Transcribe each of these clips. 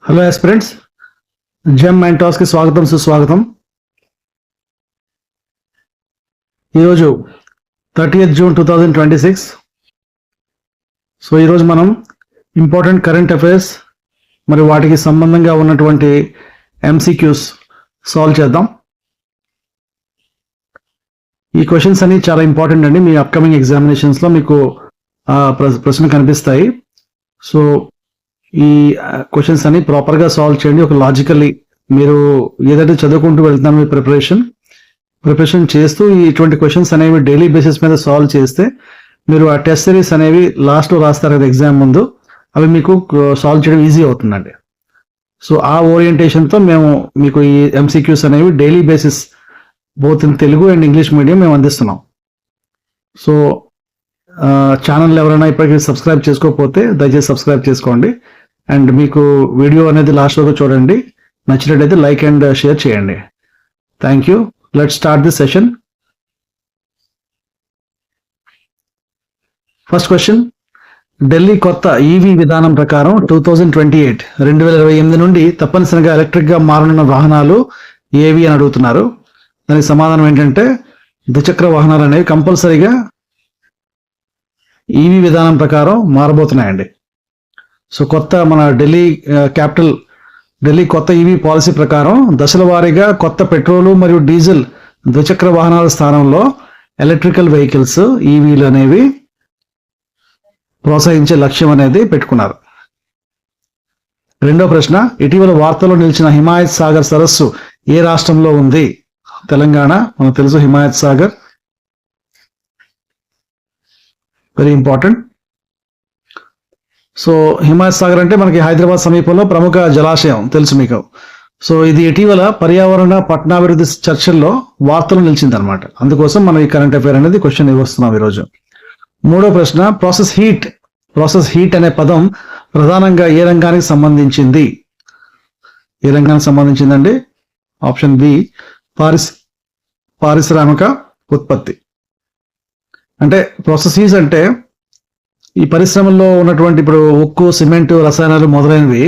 Hello aspirants, gem mind టాస్కి స్వాగతం సుస్వాగతం. ఈరోజు 30th June 2026. సో ఈరోజు మనం ఇంపార్టెంట్ కరెంట్ అఫైర్స్ మరి వాటికి సంబంధంగా ఉన్నటువంటి MCQs సాల్వ్ చేద్దాం. ఈ క్వశ్చన్స్ అన్ని చాలా ఇంపార్టెంట్ అండి. మీ అప్కమింగ్ ఎగ్జామినేషన్స్లో మీకు ప్రశ్న కనిపిస్తాయి. సో ఈ క్వశ్చన్స్ అన్ని ప్రాపర్గా సాల్వ్ చేయండి. ఒక లాజికల్లీ మీరు ఏదైతే చదువుకుంటూ వెళ్తున్నారో మీ ప్రిపరేషన్ చేస్తూ ఇటువంటి క్వశ్చన్స్ అనేవి డైలీ బేసిస్ మీద సాల్వ్ చేస్తే మీరు ఆ టెస్ట్ సిరీస్ అనేవి లాస్ట్లో రాస్తారు కదా ఎగ్జామ్ ముందు, అవి మీకు సాల్వ్ చేయడం ఈజీ అవుతుందండి. సో ఆ ఓరియంటేషన్తో మేము మీకు ఈ MCQs అనేవి daily basis both in Telugu and English medium మేము అందిస్తున్నాం. సో ఛానల్ ఎవరైనా ఇప్పటికీ సబ్స్క్రైబ్ చేసుకోకపోతే దయచేసి సబ్స్క్రైబ్ చేసుకోండి. అండ్ మీకు వీడియో అనేది లాస్ట్ వరకు చూడండి. నచ్చినట్టయితే లైక్ అండ్ షేర్ చేయండి. Thank you. Let's start this session. First question, Delhi కొత్త ఈవీ విధానం ప్రకారం 2028 నుండి తప్పనిసరిగా ఎలక్ట్రిక్గా మారనున్న వాహనాలు ఏవి అని అడుగుతున్నారు. దానికి సమాధానం ఏంటంటే ద్విచక్ర వాహనాలు అనేవి కంపల్సరీగా ఈవీ విధానం ప్రకారం మారబోతున్నాయండి. సో కొత్త మన ఢిల్లీ కొత్త ఈవీ పాలసీ ప్రకారం దశల వారీగా కొత్త పెట్రోలు మరియు డీజిల్ ద్విచక్ర వాహనాల స్థానంలో ఎలక్ట్రికల్ వెహికల్స్ ఈవీలు అనేవి ప్రోత్సహించే లక్ష్యం అనేది పెట్టుకున్నారు. రెండో ప్రశ్న, ఇటీవల వార్తల్లో నిలిచిన హిమాయత్ సాగర్ సరస్సు ఏ రాష్ట్రంలో ఉంది? తెలంగాణ. మనకు తెలుసు Himayat Sagar very important. So Himayat Sagar అంటే మనకి హైదరాబాద్ సమీపంలో ప్రముఖ జలాశయం తెలుసు మీకు. సో ఇది ఇటీవల పర్యావరణ పట్టణాభివృద్ధి చర్చల్లో వార్తలు నిలిచిందనమాట. అందుకోసం మనం ఈ కరెంట్ అఫైర్ అనేది క్వశ్చన్ ఇస్తున్నాం ఈరోజు. మూడో ప్రశ్న, ప్రాసెస్ హీట్ అనే పదం ప్రధానంగా ఏ రంగానికి సంబంధించింది? ఏ రంగానికి సంబంధించిందండి? ఆప్షన్ బి, పారిశ్రామిక ఉత్పత్తి. అంటే ప్రాసెస్ హీట్ అంటే ఈ పరిశ్రమల్లో ఉన్నటువంటి ఇప్పుడు ఉక్కు, సిమెంటు, రసాయనాలు మొదలైనవి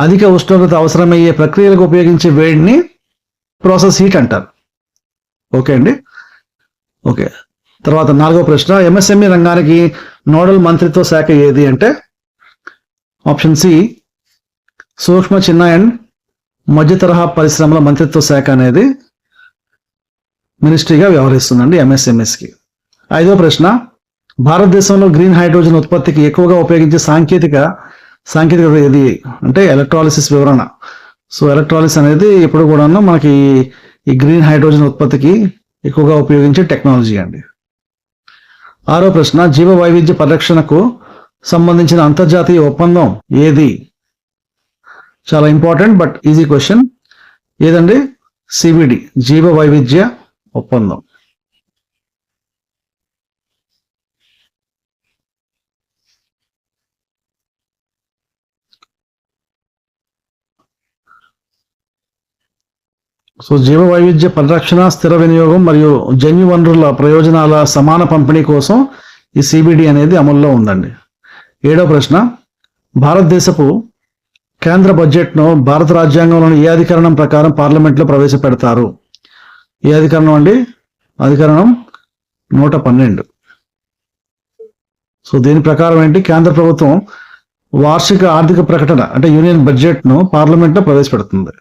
అధిక ఉష్ణోగ్రత అవసరమయ్యే ప్రక్రియలకు ఉపయోగించే వేడిని ప్రాసెస్ హీట్ అంటారు. ఓకే అండి. ఓకే, తర్వాత నాలుగో ప్రశ్న, MSME రంగానికి నోడల్ మంత్రిత్వ శాఖ ఏది అంటే ఆప్షన్ సి, సూక్ష్మ, చిన్న అండ్ మధ్య తరహా పరిశ్రమల మంత్రిత్వ శాఖ అనేది మినిస్ట్రీగా వ్యవహరిస్తుందండి MSMEస్కి. ఐదో ప్రశ్న, భారతదేశంలో గ్రీన్ హైడ్రోజన్ ఉత్పత్తికి ఎక్కువగా ఉపయోగించే సాంకేతికత ఏది అంటే ఎలక్ట్రాలిసిస్ వివరణ. సో ఎలక్ట్రాలిసిస్ అనేది ఎప్పుడు కూడా మనకి ఈ గ్రీన్ హైడ్రోజన్ ఉత్పత్తికి ఎక్కువగా ఉపయోగించే టెక్నాలజీ అండి. ఆరో ప్రశ్న, జీవ వైవిధ్య పరిరక్షణకు సంబంధించిన అంతర్జాతీయ ఒప్పందం ఏది? చాలా ఇంపార్టెంట్ బట్ ఈజీ క్వశ్చన్. ఏదండి? CBD, జీవ వైవిధ్య ఒప్పందం. సో జీవ వైవిధ్య పరిరక్షణ, స్థిర వినియోగం మరియు జన్యు వనరుల ప్రయోజనాల సమాన పంపిణీ కోసం ఈ CBD అనేది అమల్లో ఉందండి. ఏడో ప్రశ్న, భారతదేశపు కేంద్ర బడ్జెట్ను భారత రాజ్యాంగంలోని ఏ అధికరణం ప్రకారం పార్లమెంట్లో ప్రవేశపెడతారు? ఏ అధికరణం అండి? అధికరణం 112. సో దీని ప్రకారం ఏంటి? కేంద్ర ప్రభుత్వం వార్షిక ఆర్థిక ప్రకటన అంటే యూనియన్ బడ్జెట్ను పార్లమెంట్లో ప్రవేశపెడుతుంది.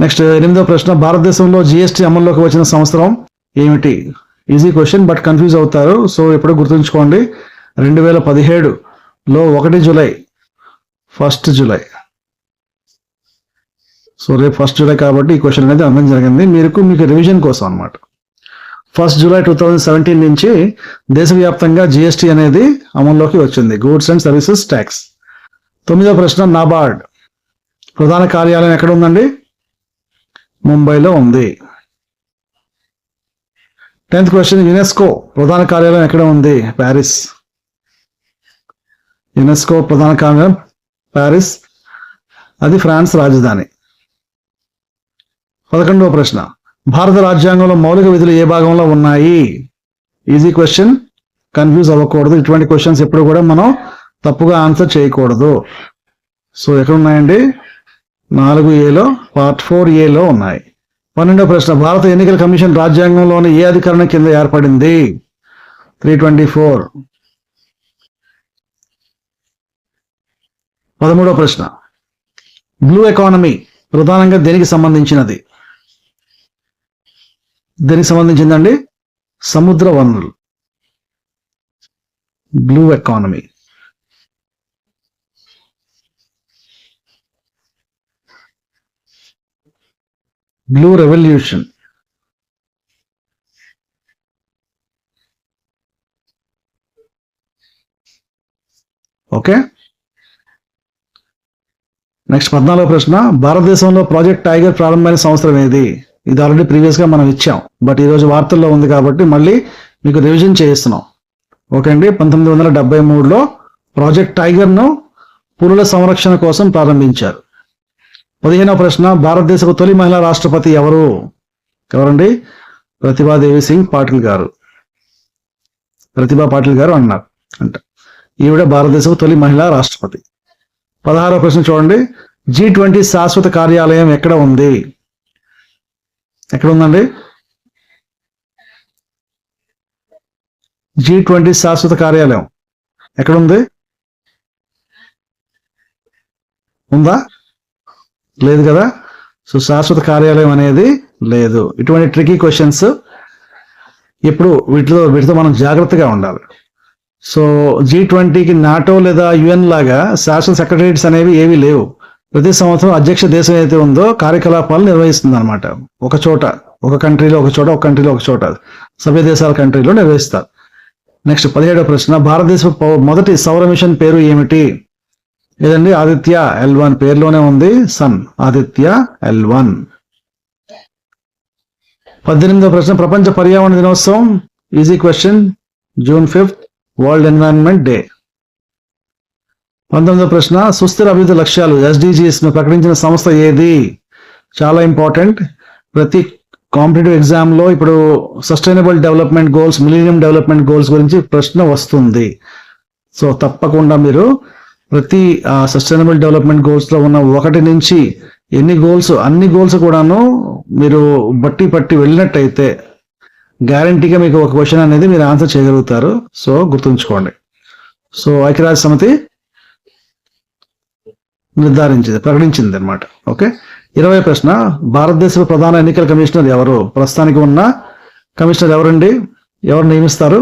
నెక్స్ట్ 8వ ప్రశ్న, భారతదేశంలో GST అమల్లోకి వచ్చిన సంవత్సరం ఏమిటి? ఈజీ క్వశ్చన్ బట్ కన్ఫ్యూజ్ అవుతారు. సో ఎప్పుడూ గుర్తుంచుకోండి, 2017లో 1 జూలై, 1 జూలై. సో రేపు 1 జూలై కాబట్టి ఈ క్వశ్చన్ అనేది అర్థం జరిగింది మీకు రివిజన్ కోసం అనమాట. 1 జూలై 2017 నుంచి దేశవ్యాప్తంగా GST అనేది అమల్లోకి వచ్చింది, గూడ్స్ అండ్ సర్వీసెస్ ట్యాక్స్. 9వ ప్రశ్న, నాబార్డ్ ప్రధాన కార్యాలయం ఎక్కడ ఉందండి? ముంబైలో ఉంది. 10th క్వశ్చన్, యునెస్కో ప్రధాన కార్యాలయం ఎక్కడ ఉంది? ప్యారిస్. యునెస్కో ప్రధాన కార్యాలయం ప్యారిస్, అది ఫ్రాన్స్ రాజధాని. 11వ ప్రశ్న, భారత రాజ్యాంగంలో మౌలిక విధులు ఏ భాగంలో ఉన్నాయి? ఈజీ క్వశ్చన్, కన్ఫ్యూజ్ అవ్వకూడదు. ఇటువంటి క్వశ్చన్స్ ఎప్పుడు కూడా మనం తప్పుగా ఆన్సర్ చేయకూడదు. సో ఎక్కడ ఉన్నాయండి? 4Aలో పార్ట్ 4Aలో ఉన్నాయి. 12వ ప్రశ్న, భారత ఎన్నికల కమిషన్ రాజ్యాంగంలోని ఏ అధికరణ కింద ఏర్పడింది? 324. 13వ ప్రశ్న, బ్లూ ఎకానమీ ప్రధానంగా దేనికి సంబంధించినది? దేనికి సంబంధించిందండి? సముద్ర వనరులు. Blue economy. Blue revolution. Okay. Next 14వ ప్రశ్న, భారతదేశంలో ప్రాజెక్ట్ టైగర్ ప్రారంభమైన సంవత్సరం ఏది? ఇది ఆల్రెడీ ప్రీవియస్ గా మనం ఇచ్చాం, బట్ ఈరోజు వార్తల్లో ఉంది కాబట్టి మళ్ళీ మీకు రివిజన్ చేయిస్తున్నాం. ఓకే అండి. 1973లో ప్రాజెక్ట్ టైగర్ ను పులుల సంరక్షణ కోసం ప్రారంభించారు. 15వ ప్రశ్న, భారతదేశపు తొలి మహిళా రాష్ట్రపతి ఎవరండి? ప్రతిభాదేవి సింగ్ పాటిల్ గారు. ప్రతిభా పాటిల్ గారు అన్నారు అంట. ఈవిడ భారతదేశపు తొలి మహిళా రాష్ట్రపతి. 16వ ప్రశ్న చూడండి, G20 శాశ్వత కార్యాలయం ఎక్కడ ఉంది? ఎక్కడ ఉందండి? G20 శాశ్వత కార్యాలయం ఎక్కడ ఉంది? ఉందా? లేదు కదా. సో శాశ్వత కార్యాలయం అనేది లేదు. ఇటువంటి ట్రికీ క్వశ్చన్స్ ఇప్పుడు వీటితో మనం జాగ్రత్తగా ఉండాలి. సో G20కి నాటో లేదా UN లాగా శాశ్వత సెక్రటరీస్ అనేవి ఏవి లేవు. ప్రతి సంవత్సరం అధ్యక్ష దేశం ఏదైతే ఉందో కార్యకలాపాలు నిర్వహిస్తుంది అనమాట. ఒక చోట, ఒక కంట్రీలో ఒక చోట, ఒక కంట్రీలో ఒక చోట, సభ్య దేశాల కంట్రీలో నిర్వహిస్తారు. నెక్స్ట్ 17వ ప్రశ్న, భారతదేశ మొదటి సౌర మిషన్ పేరు ఏమిటి? ఏదండి? ఆదిత్య L1. పేరులోనే ఉంది సన్. ఆదిత్య L1. 18వ ప్రశ్న, ప్రపంచ పర్యావరణ దినోత్సవం. Easy question. June 5th, world environment day. 19వ ప్రశ్న, సుస్థిర అభివృద్ధి లక్ష్యాలు SDGs ను ప్రకటించిన సంస్థ ఏది? చాలా ఇంపార్టెంట్. ప్రతి కాంపిటేటివ్ ఎగ్జామ్ లో ఇప్పుడు sustainable development goals, millennium development goals గురించి ప్రశ్న వస్తుంది. సో తప్పకుండా మీరు ప్రతి సస్టైనబుల్ డెవలప్మెంట్ గోల్స్ లో ఉన్న 1 నుంచి ఎన్ని గోల్స్, అన్ని గోల్స్ కూడాను మీరు పట్టి వెళ్ళినట్టయితే గ్యారంటీగా మీకు ఒక క్వశ్చన్ అనేది మీరు ఆన్సర్ చేయగలుగుతారు. సో గుర్తుంచుకోండి. సో ఐక్యరాజ్య సమితి ప్రకటించింది అనమాట. ఓకే. 20వ ప్రశ్న, భారతదేశ ప్రధాన ఎన్నికల కమిషనర్ ఎవరు? ప్రస్తుతానికి ఉన్న కమిషనర్ ఎవరండి? ఎవరు నియమిస్తారు?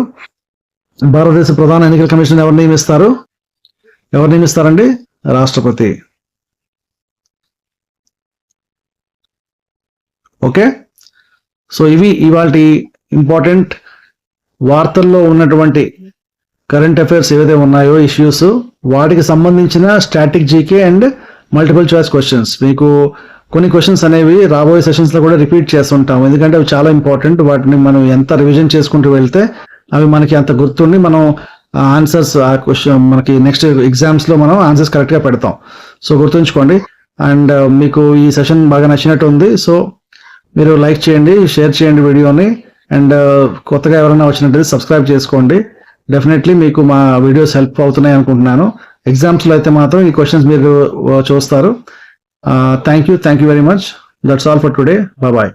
భారతదేశ ప్రధాన ఎన్నికల కమిషనర్ ఎవరు నియమిస్తారండి? రాష్ట్రపతి. ఓకే. సో ఇవి ఇవాల్టి ఇంపార్టెంట్ వార్తల్లో ఉన్నటువంటి కరెంట్ అఫైర్స్ ఏవైతే ఉన్నాయో ఇష్యూస్, వాటికి సంబంధించిన static GK and multiple choice questions. మీకు కొన్ని క్వశ్చన్స్ అనేవి రాబోయే సెషన్స్ లో కూడా రిపీట్ చేస్తుంటాం, ఎందుకంటే అవి చాలా ఇంపార్టెంట్. వాటిని మనం ఎంత రివిజన్ చేసుకుంటూ వెళ్తే అవి మనకి అంత గుర్తుండి మనం ఆన్సర్స్ ఆ క్వశ్చన్ మనకి నెక్స్ట్ ఎగ్జామ్స్ లో మనం ఆన్సర్స్ కరెక్ట్ గా పెడతాం. సో గుర్తుంచుకోండి. అండ్ మీకు ఈ సెషన్ బాగా నచ్చినట్టు ఉంది. సో మీరు లైక్ చేయండి, షేర్ చేయండి వీడియోని, అండ్ కొత్తగా ఎవరైనా వచ్చినట్టు సబ్స్క్రైబ్ చేసుకోండి. డెఫినెట్లీ మీకు మా వీడియోస్ హెల్ప్ అవుతున్నాయి అనుకుంటున్నాను. ఎగ్జామ్స్ లో అయితే మాత్రం ఈ క్వశ్చన్స్ మీరు చూస్తారు. Thank you very much. That's all for today. Bye.